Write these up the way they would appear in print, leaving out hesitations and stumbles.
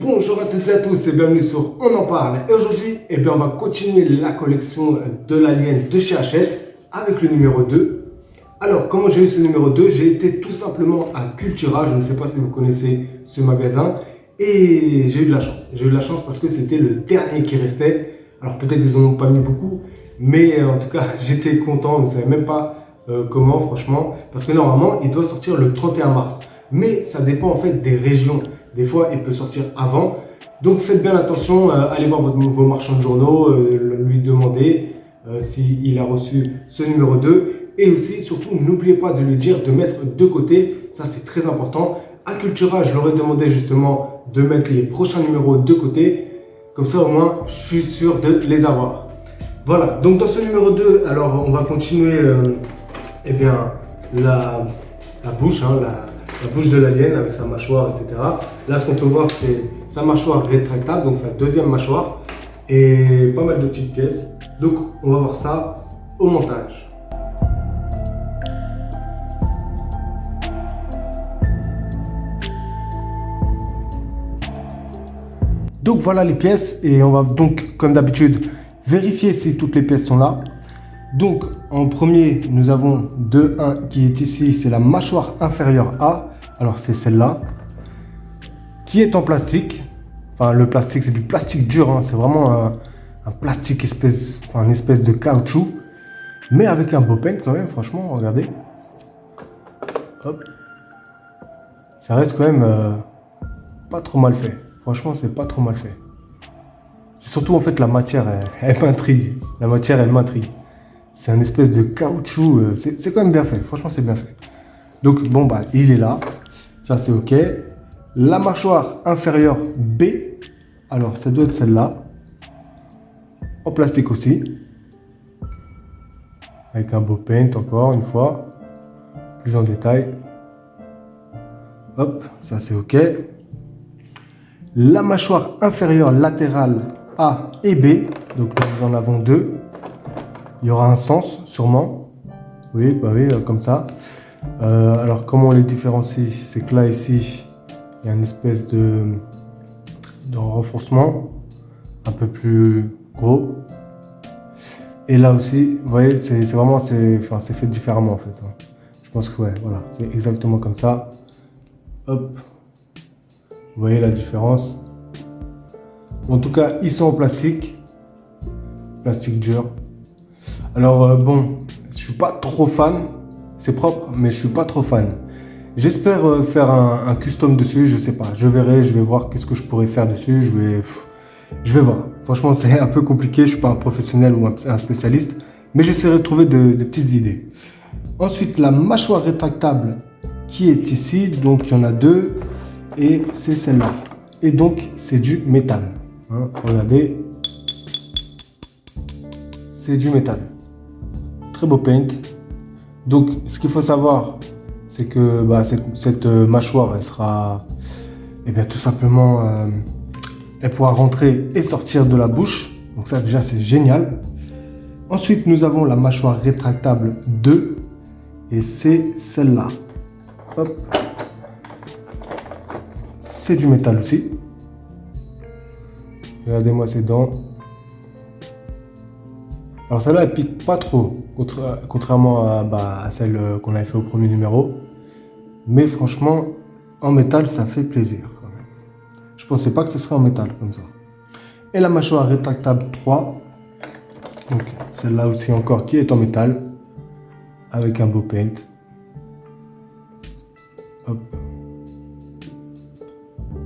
Bonjour à toutes et à tous et bienvenue sur On en parle. Et aujourd'hui, on va continuer la collection de l'Alien de chez Hachette avec le numéro 2. Alors, comment j'ai eu ce numéro 2? J'ai été tout simplement à Cultura, je ne sais pas si vous connaissez ce magasin, et j'ai eu de la chance. J'ai eu de la chance parce que c'était le dernier qui restait. Alors peut-être ils n'en ont pas mis beaucoup, mais en tout cas, j'étais content, je ne savais même pas comment, franchement, parce que normalement, il doit sortir le 31 mars. Mais ça dépend en fait des régions. Des fois, il peut sortir avant. Donc faites bien attention, allez voir vos marchands de journaux, lui demander s'il a reçu ce numéro 2. Et aussi, surtout, n'oubliez pas de lui dire de mettre de côté, ça c'est très important. À Cultura, je leur ai demandé justement de mettre les prochains numéros de côté. Comme ça, au moins, je suis sûr de les avoir. Voilà, donc dans ce numéro 2, alors on va continuer la, la bouche, la bouche de l'alien avec sa mâchoire, etc. Là, ce qu'on peut voir, c'est sa mâchoire rétractable, donc sa deuxième mâchoire, et pas mal de petites pièces. Donc, on va voir ça au montage. Donc voilà les pièces, et on va donc, comme d'habitude, vérifier si toutes les pièces sont là. Donc, en premier, nous avons 2-1 qui est ici, c'est la mâchoire inférieure A. Alors, c'est celle-là, qui est en plastique. Enfin, le plastique, c'est du plastique dur, hein. C'est vraiment un plastique une espèce de caoutchouc. Mais avec un beau paint quand même, franchement, regardez. Hop. Ça reste quand même pas trop mal fait. Franchement, c'est pas trop mal fait. C'est surtout, en fait, la matière, elle m'intrigue. La matière, elle m'intrigue. C'est un espèce de caoutchouc. C'est quand même bien fait. Franchement, c'est bien fait. Donc, bon, bah, il est là. Ça, c'est OK. La mâchoire inférieure B. Alors, ça doit être celle-là. En plastique aussi. Avec un beau paint, encore une fois. Plus en détail. Hop, ça, c'est OK. La mâchoire inférieure latérale A et B. Donc, nous en avons deux. Il y aura un sens, sûrement. Oui, bah oui, comme ça. Alors, comment on les différencie? C'est que là, ici, il y a une espèce de renforcement un peu plus gros. Et là aussi, vous voyez, c'est vraiment, c'est fait différemment, en fait. Je pense que, ouais, voilà, c'est exactement comme ça. Hop. Vous voyez la différence? En tout cas, ils sont en plastique. Plastique dur. Alors bon, je suis pas trop fan, c'est propre, mais je suis pas trop fan. J'espère faire un custom dessus, je sais pas, je verrai, je vais voir qu'est-ce que je pourrais faire dessus, je vais voir. Franchement, c'est un peu compliqué, je suis pas un professionnel ou un spécialiste, mais j'essaierai de trouver de petites idées. Ensuite, la mâchoire rétractable qui est ici, donc il y en a deux, et c'est celle-là. Et donc, c'est du métal. Hein, regardez, c'est du métal. Très beau paint. Donc, ce qu'il faut savoir, c'est que cette mâchoire, elle sera, tout simplement, elle pourra rentrer et sortir de la bouche. Donc ça, déjà, c'est génial. Ensuite, nous avons la mâchoire rétractable 2, et c'est celle-là. Hop. C'est du métal aussi. Regardez-moi ces dents. Alors celle-là, elle pique pas trop, contrairement à celle qu'on avait fait au premier numéro. Mais franchement, en métal, ça fait plaisir quand même. Je pensais pas que ce serait en métal comme ça. Et la mâchoire rétractable 3. Donc celle-là aussi encore qui est en métal. Avec un beau paint. Hop.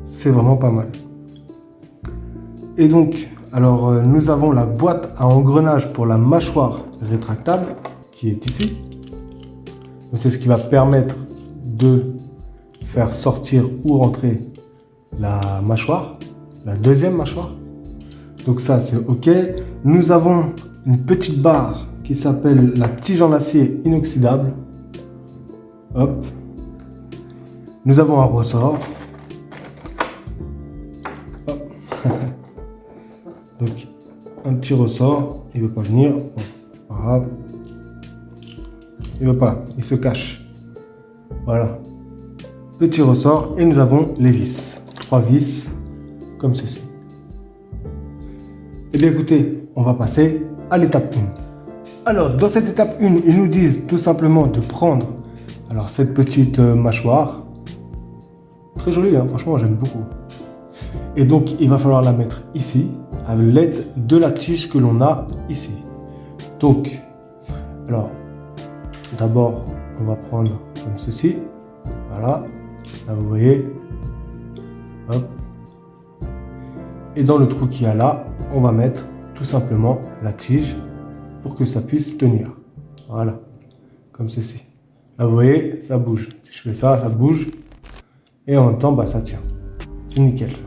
C'est vraiment pas mal. Et donc, alors nous avons la boîte à engrenage pour la mâchoire rétractable qui est ici. C'est ce qui va permettre de faire sortir ou rentrer la mâchoire, la deuxième mâchoire. Donc ça, c'est OK. Nous avons une petite barre qui s'appelle la tige en acier inoxydable. Hop. Nous avons un ressort. Hop. Donc, un petit ressort, il ne veut pas venir. Bon, pas grave. Il ne veut pas, il se cache. Voilà. Petit ressort et nous avons les vis. 3 vis comme ceci. Eh bien écoutez, on va passer à l'étape 1. Alors dans cette étape 1, ils nous disent tout simplement de prendre alors cette petite mâchoire. Très jolie, hein, franchement j'aime beaucoup. Et donc il va falloir la mettre ici avec l'aide de la tige que l'on a ici. Donc, alors d'abord on va prendre comme ceci. Voilà, là vous voyez. Hop. Et dans le trou qu'il y a là, on va mettre tout simplement la tige pour que ça puisse tenir. Voilà, comme ceci. Là vous voyez, ça bouge. Si je fais ça, ça bouge. Et en même temps, bah, ça tient. C'est nickel ça.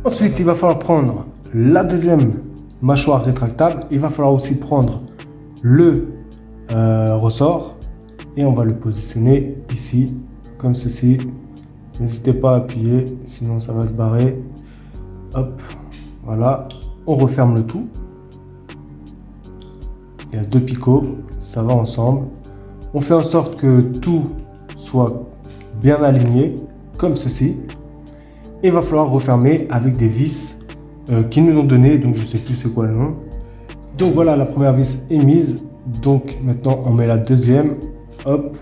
Ensuite, il va falloir prendre la deuxième mâchoire rétractable. Il va falloir aussi prendre le ressort. Et on va le positionner ici, comme ceci. N'hésitez pas à appuyer, sinon ça va se barrer. Hop, voilà. On referme le tout. Il y a 2 picots, ça va ensemble. On fait en sorte que tout soit bien aligné, comme ceci. Et il va falloir refermer avec des vis qu'ils nous ont donné, donc je ne sais plus c'est quoi le nom. Donc voilà, la première vis est mise. Donc maintenant on met la deuxième. Hop.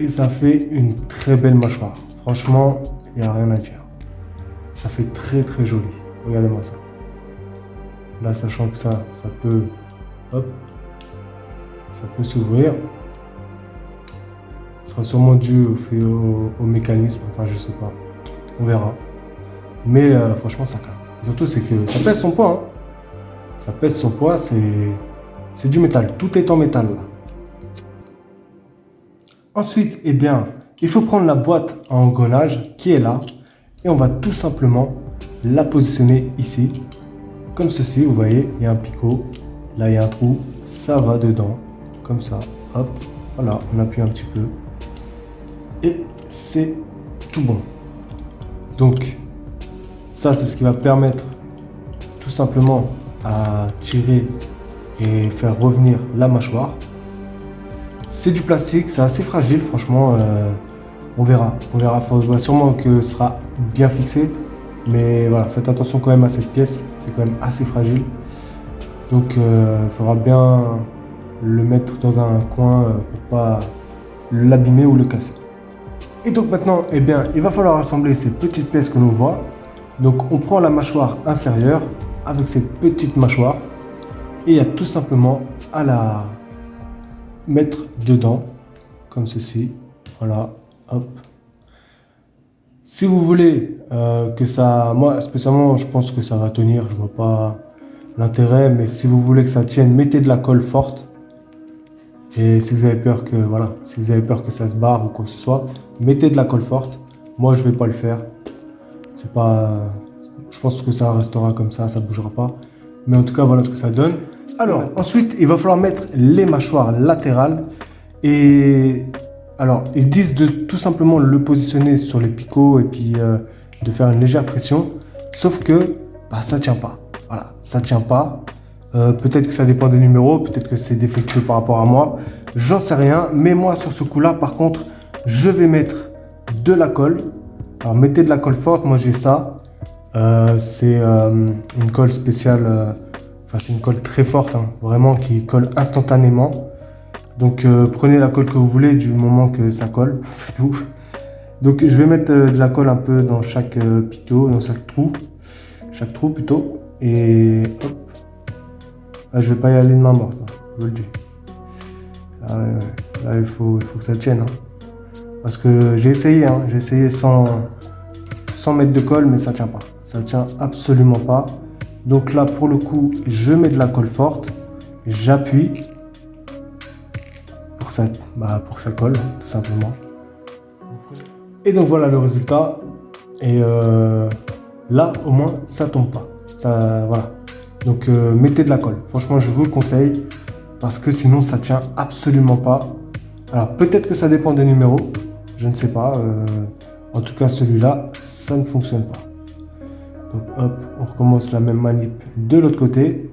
Et ça fait une très belle mâchoire. Franchement, il n'y a rien à dire. Ça fait très très joli. Regardez-moi ça. Là, sachant que ça peut, hop, ça peut s'ouvrir. Ce sera sûrement dû au mécanisme. Enfin, je sais pas. On verra. Mais franchement, ça claque. Surtout, c'est que ça pèse son poids. Hein. Ça pèse son poids. C'est du métal. Tout est en métal là. Ensuite, eh bien, il faut prendre la boîte à engrenage qui est là et on va tout simplement la positionner ici, comme ceci. Vous voyez, il y a un picot, là il y a un trou, ça va dedans, comme ça. Hop, voilà, on appuie un petit peu et c'est tout bon. Donc, ça c'est ce qui va permettre tout simplement à tirer et faire revenir la mâchoire. C'est du plastique, c'est assez fragile, franchement, on verra. On verra, il faudra sûrement que ce sera bien fixé. Mais voilà, faites attention quand même à cette pièce, c'est quand même assez fragile. Donc il faudra bien le mettre dans un coin pour pas l'abîmer ou le casser. Et donc maintenant, eh bien, il va falloir assembler ces petites pièces que l'on voit. Donc on prend la mâchoire inférieure avec cette petite mâchoire. Et il y a tout simplement à la mettre dedans, comme ceci, voilà, hop. Si vous voulez que ça, moi spécialement je pense que ça va tenir, je vois pas l'intérêt, mais si vous voulez que ça tienne, mettez de la colle forte. Et si vous avez peur que, voilà, si vous avez peur que ça se barre ou quoi que ce soit, mettez de la colle forte. Moi je vais pas le faire, c'est pas, je pense que ça restera comme ça bougera pas. Mais en tout cas voilà ce que ça donne. Alors, ensuite, il va falloir mettre les mâchoires latérales. Et alors, ils disent de tout simplement le positionner sur les picots et puis de faire une légère pression. Sauf que bah, ça ne tient pas. Voilà, ça ne tient pas. Peut-être que ça dépend des numéros, peut-être que c'est défectueux par rapport à moi. J'en sais rien. Mais moi, sur ce coup-là, par contre, je vais mettre de la colle. Alors, mettez de la colle forte. Moi, j'ai ça. C'est une colle spéciale. Enfin, c'est une colle très forte, hein, vraiment qui colle instantanément. Donc prenez la colle que vous voulez du moment que ça colle, c'est tout. Donc je vais mettre de la colle un peu dans chaque pitot, dans chaque trou plutôt. Et hop. Là, je vais pas y aller de main morte, hein, je vous le dis. Là il faut que ça tienne. Hein. Parce que j'ai essayé sans mettre de colle, mais ça tient pas. Ça tient absolument pas. Donc là, pour le coup, je mets de la colle forte, j'appuie pour que ça colle, tout simplement. Et donc voilà le résultat. Et là, au moins, ça tombe pas. Ça, voilà. Donc mettez de la colle. Franchement, je vous le conseille parce que sinon, ça tient absolument pas. Alors peut-être que ça dépend des numéros, je ne sais pas. En tout cas, celui-là, ça ne fonctionne pas. Donc hop, on recommence la même manip de l'autre côté.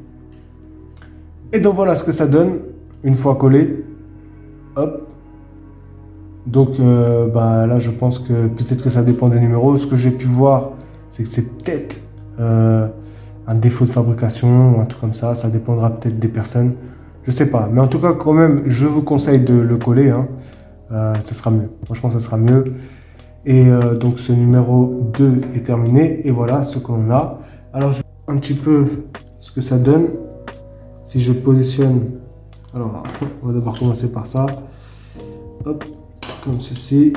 Et donc voilà ce que ça donne une fois collé. Hop. Donc là, je pense que peut-être que ça dépend des numéros. Ce que j'ai pu voir, c'est que c'est peut-être un défaut de fabrication ou un truc comme ça. Ça dépendra peut-être des personnes. Je sais pas. Mais en tout cas, quand même, je vous conseille de le coller, hein. Ça sera mieux. Franchement, ça sera mieux. Et donc, ce numéro 2 est terminé. Et voilà ce que l'on a. Alors, je vais voir un petit peu ce que ça donne. Si je positionne... Alors, on va d'abord commencer par ça. Hop, comme ceci.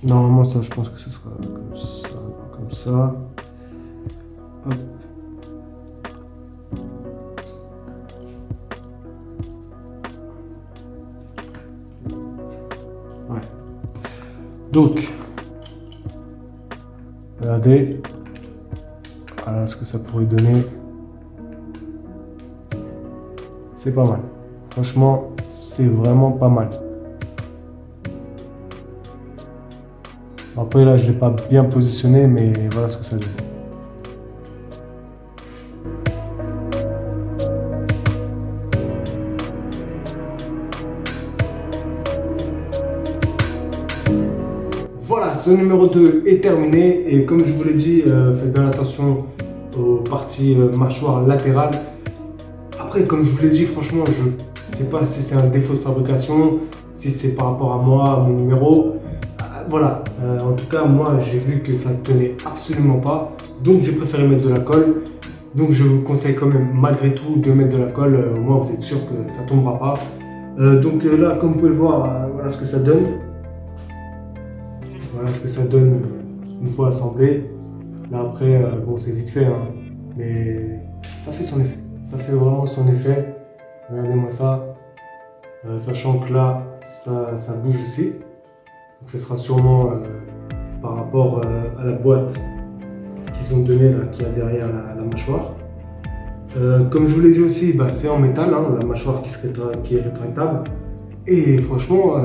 Normalement, ça, je pense que ce sera comme ça. Comme ça. Hop. Ouais. Donc, regardez. Voilà ce que ça pourrait donner. C'est pas mal. Franchement, c'est vraiment pas mal. Après, là, je ne l'ai pas bien positionné, mais voilà ce que ça donne. Voilà, ce numéro 2 est terminé. Et comme je vous l'ai dit, faites bien attention aux parties mâchoire latérale. Après, comme je vous l'ai dit, franchement, je ne sais pas si c'est un défaut de fabrication, si c'est par rapport à moi, à mon numéro. Voilà, en tout cas, moi, j'ai vu que ça ne tenait absolument pas. Donc, j'ai préféré mettre de la colle. Donc, je vous conseille quand même, malgré tout, de mettre de la colle. Au moins, vous êtes sûr que ça ne tombera pas. Là, comme vous pouvez le voir, voilà ce que ça donne. Voilà ce que ça donne une fois assemblé. Là, après, bon, c'est vite fait, hein, mais ça fait son effet. Ça fait vraiment son effet. Regardez-moi ça. Sachant que là, ça bouge aussi. Donc, ce sera sûrement par rapport à la boîte qu'ils ont donnée, là, qu'il y a derrière la mâchoire. Comme je vous l'ai dit aussi, c'est en métal, hein, la mâchoire qui est rétractable. Et franchement,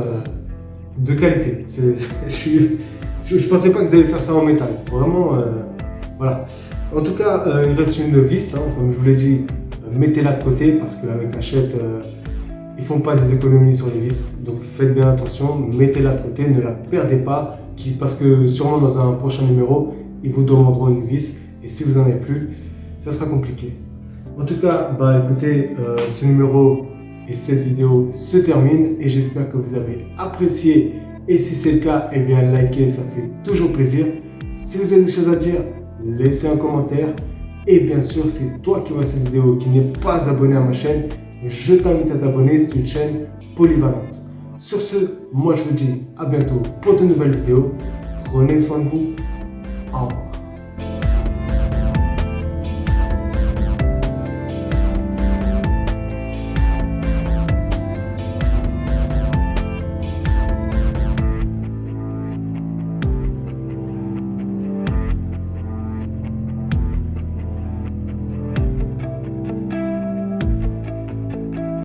de qualité. Je pensais pas qu'ils allaient faire ça en métal. Vraiment, voilà. En tout cas, il reste une vis, hein, comme je vous l'ai dit. Mettez-la de côté parce qu'avec Hachette, ils font pas des économies sur les vis. Donc faites bien attention, mettez-la de côté, ne la perdez pas. Parce que sûrement dans un prochain numéro, ils vous demanderont une vis. Et si vous n'en avez plus, ça sera compliqué. En tout cas, écoutez, ce numéro et cette vidéo se termine. Et j'espère que vous avez apprécié. Et si c'est le cas, eh bien likez, ça fait toujours plaisir. Si vous avez des choses à dire, laissez un commentaire. Et bien sûr, c'est toi qui vois cette vidéo qui n'est pas abonné à ma chaîne, je t'invite à t'abonner, c'est une chaîne polyvalente. Sur ce, moi je vous dis à bientôt pour de nouvelles vidéos. Prenez soin de vous. Au revoir.